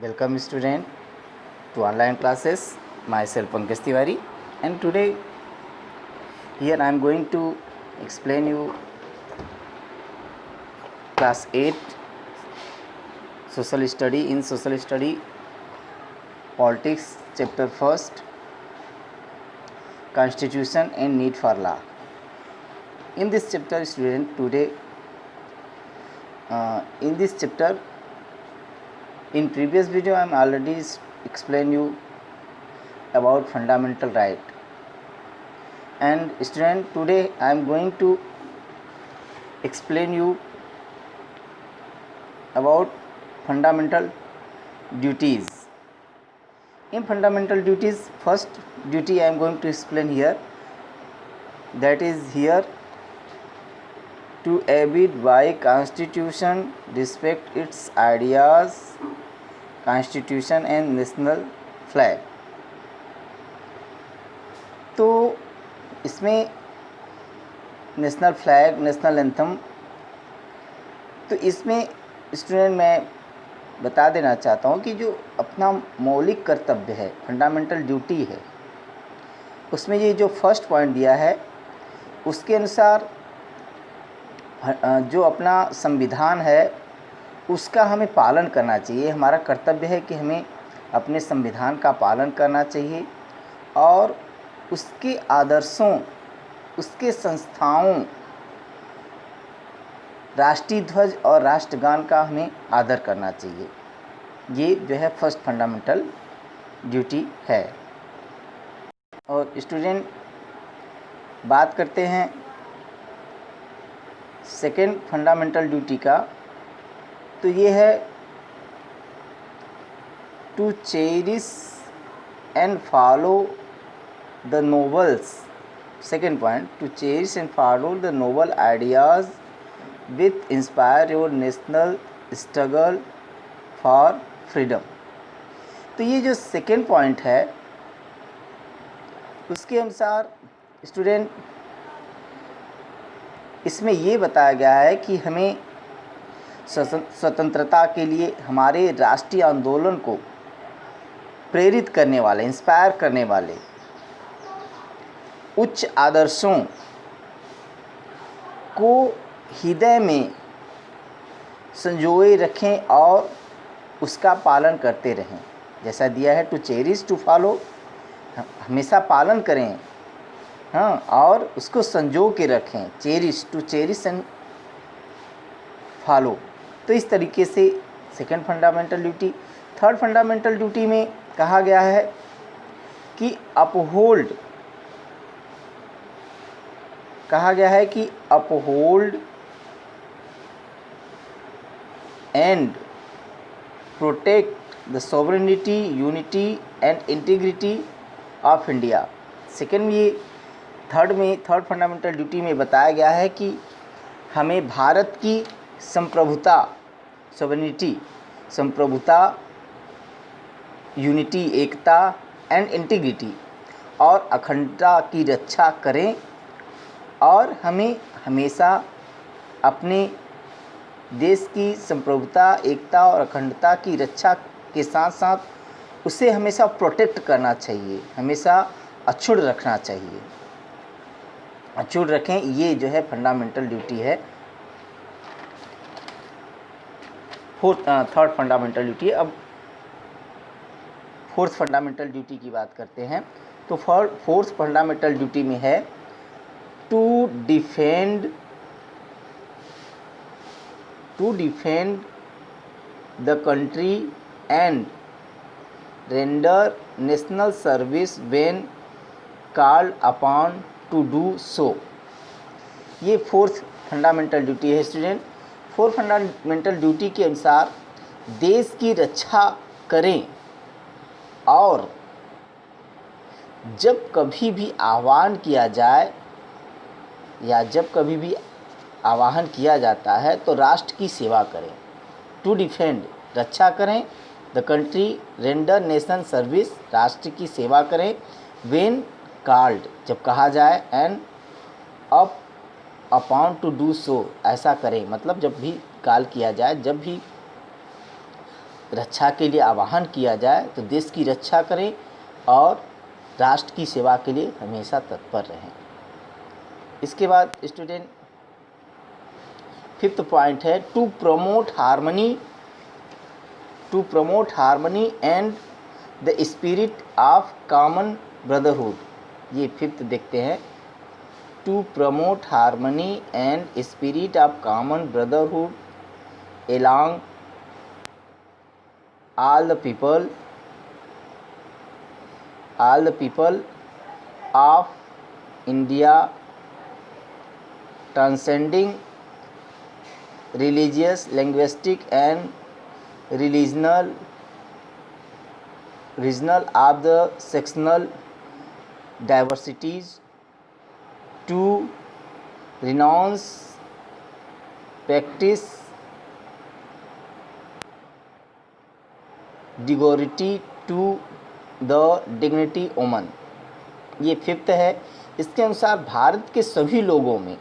Welcome student to online classes. Myself Pankaj Tiwari, and today here I am going to explain you class 8 social study. In social study, politics chapter 1st, constitution and need for law. In this chapter student today in this chapter, in previous video I am already explain you about fundamental right, and student today I am going to explain you about fundamental duties. In fundamental duties, first duty I am going to explain here, that is here to abide by constitution, respect its ideas, constitution and national flag. तो इसमें national flag, national anthem, तो इसमें student मैं बता देना चाहता हूँ कि जो अपना मौलिक कर्तव्य है, फंडामेंटल ड्यूटी है, उसमें ये जो फर्स्ट पॉइंट दिया है उसके अनुसार जो अपना संविधान है उसका हमें पालन करना चाहिए। हमारा कर्तव्य है कि हमें अपने संविधान का पालन करना चाहिए और उसके आदर्शों, उसके संस्थाओं, राष्ट्रीय ध्वज और राष्ट्रगान का हमें आदर करना चाहिए। ये जो है फर्स्ट फंडामेंटल ड्यूटी है। और स्टूडेंट बात करते हैं सेकेंड फंडामेंटल ड्यूटी का, तो ये है to cherish and follow the nobles. Second point, to cherish and follow the noble ideas with inspire your national struggle for freedom. तो ये जो सेकेंड पॉइंट है उसके अनुसार स्टूडेंट इसमें ये बताया गया है कि हमें स्वतंत्रता के लिए हमारे राष्ट्रीय आंदोलन को प्रेरित करने वाले, इंस्पायर करने वाले उच्च आदर्शों को हृदय में संजोए रखें और उसका पालन करते रहें। जैसा दिया है टू चेरिश, टू फॉलो, हमेशा पालन करें, हाँ, और उसको संजो के रखें। Cherish, to cherish and follow. तो इस तरीके से second fundamental duty. Third fundamental duty में कहा गया है कि अपहोल्ड, कहा गया है कि uphold and protect the sovereignty, unity and integrity of India. Second में, ये थर्ड फंडामेंटल ड्यूटी में बताया गया है कि हमें भारत की संप्रभुता, सॉवरेनिटी, संप्रभुता, यूनिटी, एकता एंड इंटीग्रिटी और अखंडता की रक्षा करें और हमें हमेशा अपने देश की संप्रभुता, एकता और अखंडता की रक्षा के साथ साथ उसे हमेशा प्रोटेक्ट करना चाहिए, हमेशा अक्षुण्ण रखना चाहिए, अक्षुण्ण रखें। ये जो है फंडामेंटल ड्यूटी है, थर्ड फंडामेंटल ड्यूटी। अब फोर्थ फंडामेंटल ड्यूटी की बात करते हैं। तो फोर्थ फंडामेंटल ड्यूटी में है to defend the country and render national service when called upon to do so. ये फोर्थ फंडामेंटल ड्यूटी है स्टूडेंट। फोर्थ फंडामेंटल ड्यूटी के अनुसार देश की रक्षा करें और जब कभी भी आह्वान किया जाए या जब कभी भी आह्वान किया जाता है तो राष्ट्र की सेवा करें। टू डिफेंड, रक्षा करें, the country, render nation service, राष्ट्र की सेवा करें, व्हेन कॉल्ड, जब कहा जाए, and up upon to do सो, ऐसा करें, मतलब जब भी कॉल किया जाए, जब भी रक्षा के लिए आह्वान किया जाए तो देश की रक्षा करें और राष्ट्र की सेवा के लिए हमेशा तत्पर रहें। इसके बाद स्टूडेंट फिफ्थ पॉइंट है to promote harmony and the spirit of common brotherhood. ये फिफ्थ देखते हैं, to promote harmony and spirit of common brotherhood along all the people of India, transcending religious, linguistic and regional of the sectional diversities, to renounce practice डिगोरिटी to the dignity women. ये fifth है। इसके अनुसार भारत के सभी लोगों में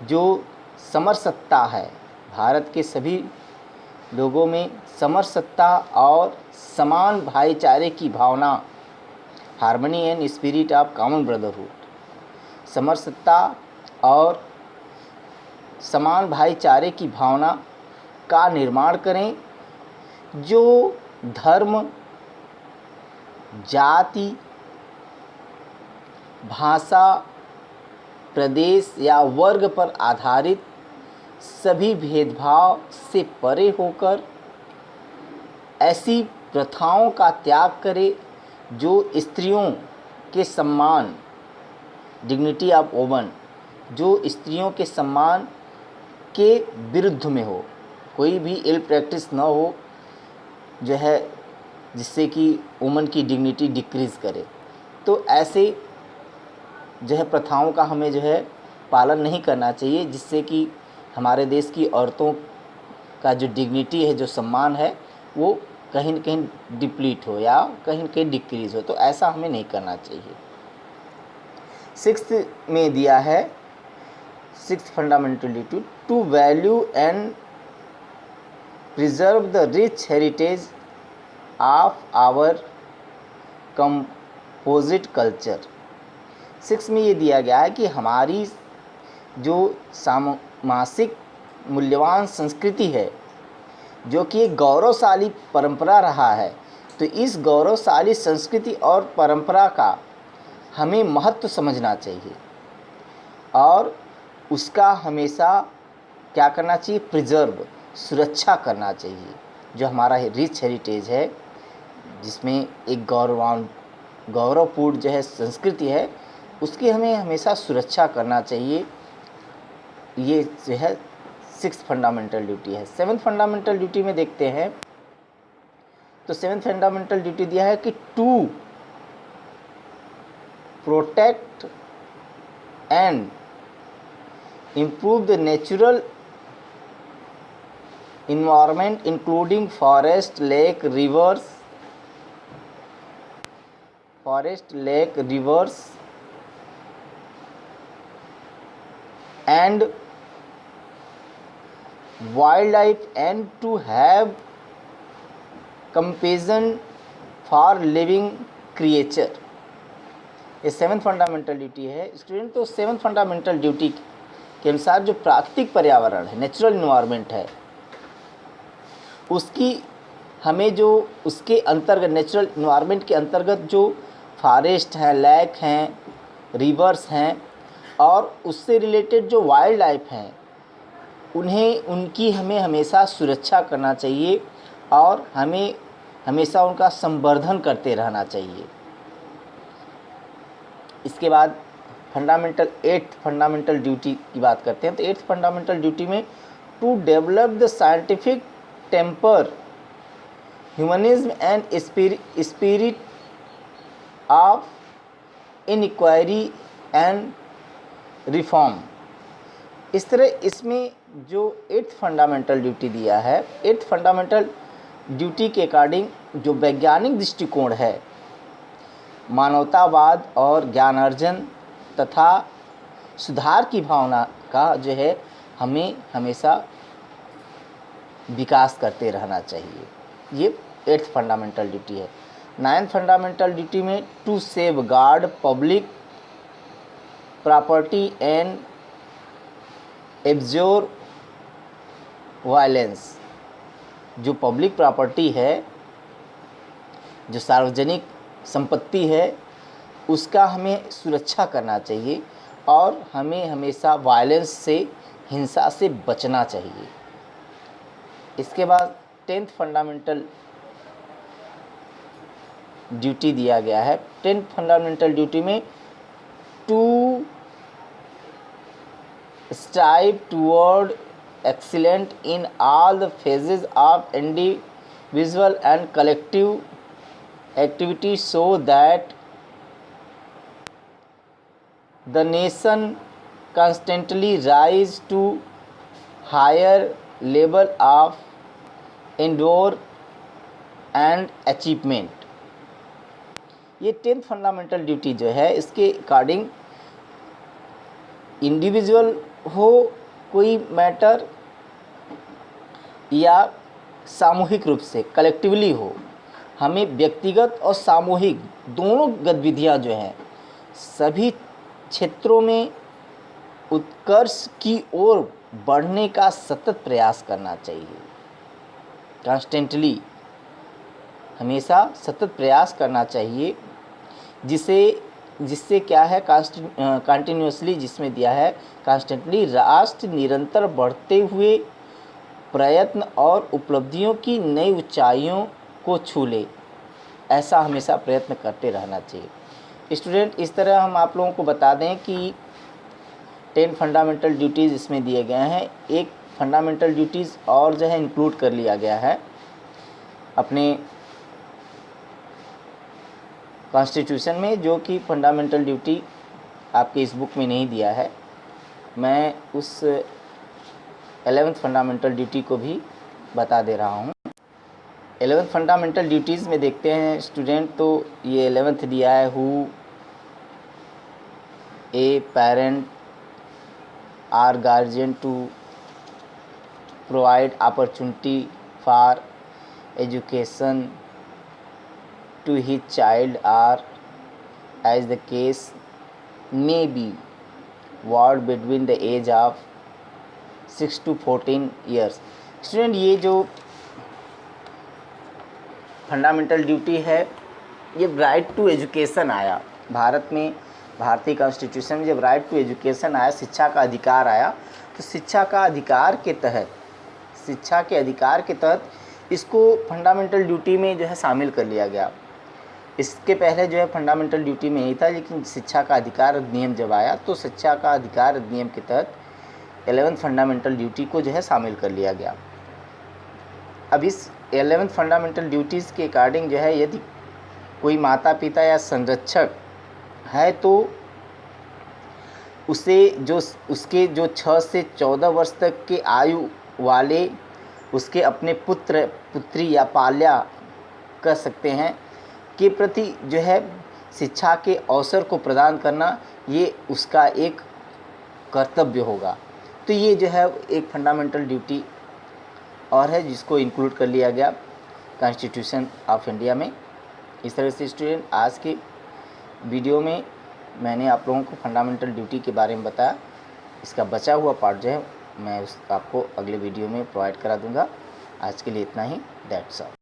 जो समरसत्ता है, भारत के सभी लोगों में समरसत्ता और समान भाईचारे की भावना, harmony and spirit of common brotherhood, समरसत्ता और समान भाईचारे की भावना का निर्माण करें, जो धर्म, जाति, भाषा, प्रदेश या वर्ग पर आधारित सभी भेदभाव से परे होकर ऐसी प्रथाओं का त्याग करे जो स्त्रियों के सम्मान, डिग्निटी ऑफ वुमन, जो स्त्रियों के सम्मान के विरुद्ध में हो, कोई भी इल प्रैक्टिस न हो जो है जिससे कि वुमन की डिग्निटी डिक्रीज़ करे। तो ऐसे जो है प्रथाओं का हमें जो है पालन नहीं करना चाहिए, जिससे कि हमारे देश की औरतों का जो डिग्निटी है, जो सम्मान है, वो कहीं न कहीं डिप्लीट हो या कहीं न कहीं डिक्रीज़ हो। तो ऐसा हमें नहीं करना चाहिए। सिक्स्थ में दिया है, sixth fundamental duty to value and preserve the rich heritage of our composite culture। Six में ये दिया गया है कि हमारी जो सामासिक मूल्यवान संस्कृति है, जो कि एक गौरवशाली परंपरा रहा है, तो इस गौरवशाली संस्कृति और परंपरा का हमें महत्व समझना चाहिए और उसका हमेशा क्या करना चाहिए, प्रिजर्व, सुरक्षा करना चाहिए। जो हमारा रिच हेरिटेज है, जिसमें एक गौरवपूर्ण जो है संस्कृति है, उसकी हमें हमेशा सुरक्षा करना चाहिए। ये जो है सिक्स्थ फंडामेंटल ड्यूटी है। सेवन्थ फंडामेंटल ड्यूटी में देखते हैं तो सेवन्थ फंडामेंटल ड्यूटी दिया है कि to protect and improve the natural environment including forest, lake, rivers and wildlife, and to have compassion for living creature। ये सेवन्थ फंडामेंटल ड्यूटी है स्टूडेंट। तो सेवन्थ फंडामेंटल ड्यूटी के अनुसार जो प्राकृतिक पर्यावरण है, नेचुरल इन्वायरमेंट है, उसकी हमें जो उसके अंतर्गत, नेचुरल इन्वायरमेंट के अंतर्गत जो फॉरेस्ट हैं, लेक हैं, रिवर्स हैं और उससे रिलेटेड जो वाइल्ड लाइफ हैं, उनकी हमें हमेशा सुरक्षा करना चाहिए और हमें हमेशा उनका संवर्धन करते रहना चाहिए। इसके बाद एट्थ फंडामेंटल ड्यूटी की बात करते हैं। तो एट्थ फंडामेंटल ड्यूटी में to develop the scientific temper, humanism and spirit of inquiry and reform. इस तरह इसमें जो एट्थ फंडामेंटल ड्यूटी दिया है, एट्थ फंडामेंटल ड्यूटी के अकॉर्डिंग जो वैज्ञानिक दृष्टिकोण है, मानवतावाद और ज्ञानार्जन तथा सुधार की भावना का जो है हमें हमेशा विकास करते रहना चाहिए। ये 8th फंडामेंटल ड्यूटी है। 9th फंडामेंटल ड्यूटी में to safeguard public property and abjure violence. जो पब्लिक प्रॉपर्टी है, जो सार्वजनिक संपत्ति है, उसका हमें सुरक्षा करना चाहिए और हमें हमेशा वायलेंस से, हिंसा से बचना चाहिए। इसके बाद 10th फंडामेंटल ड्यूटी दिया गया है। 10th फंडामेंटल ड्यूटी में to strive toward excellent in all the phases of individual and collective activity so that the nation constantly rise to higher level of endeavor and achievement। ये 10th fundamental duty जो है, इसके according individual हो कोई matter या सामूहिक रूप से कलेक्टिवली हो, हमें व्यक्तिगत और सामूहिक दोनों गतिविधियां जो हैं सभी क्षेत्रों में उत्कर्ष की ओर बढ़ने का सतत प्रयास करना चाहिए। कॉन्स्टेंटली, हमेशा सतत प्रयास करना चाहिए, जिससे क्या है, कंटिन्यूसली, जिसमें दिया है कॉन्स्टेंटली राष्ट्र निरंतर बढ़ते हुए प्रयत्न और उपलब्धियों की नई ऊंचाइयों को छू ले, ऐसा हमेशा प्रयत्न करते रहना चाहिए। स्टूडेंट, इस तरह हम आप लोगों को बता दें कि 10 फंडामेंटल ड्यूटीज़ इसमें दिए गए हैं। एक फंडामेंटल ड्यूटीज़ और जो है इंक्लूड कर लिया गया है अपने कॉन्स्टिट्यूशन में, जो कि फंडामेंटल ड्यूटी आपके इस बुक में नहीं दिया है। मैं उस 11th फंडामेंटल ड्यूटी को भी बता दे रहा हूँ। 11th फंडामेंटल ड्यूटीज़ में देखते हैं स्टूडेंट, तो ये 11th दिया है, who a parent or guardian to provide opportunity for education to his child or as the case may be ward between the age of 6 to 14 years। Student, ये जो fundamental duty है, ये right to education आया भारत में, भारतीय constitution में जब right to education आया, शिक्षा का अधिकार आया, तो शिक्षा के अधिकार के तहत इसको फंडामेंटल ड्यूटी में जो है शामिल कर लिया गया। इसके पहले जो है फंडामेंटल ड्यूटी में नहीं था, लेकिन शिक्षा का अधिकार अधिनियम जब आया तो शिक्षा का अधिकार अधिनियम के तहत 11th फंडामेंटल ड्यूटी को जो है शामिल कर लिया गया। अब इस 11th फंडामेंटल ड्यूटीज़ के अकॉर्डिंग जो है, यदि कोई माता पिता या संरक्षक है तो उसके जो 6 से 14 वर्ष तक के आयु वाले उसके अपने पुत्र पुत्री या पाल्या कह सकते हैं के प्रति जो है शिक्षा के अवसर को प्रदान करना, ये उसका एक कर्तव्य होगा। तो ये जो है एक फंडामेंटल ड्यूटी और है, जिसको इंक्लूड कर लिया गया कॉन्स्टिट्यूशन ऑफ इंडिया में। इस तरह से स्टूडेंट, आज के वीडियो में मैंने आप लोगों को फंडामेंटल ड्यूटी के बारे में बताया। इसका बचा हुआ पार्ट जो है मैं आपको अगले वीडियो में प्रोवाइड करा दूंगा। आज के लिए इतना ही। That's all.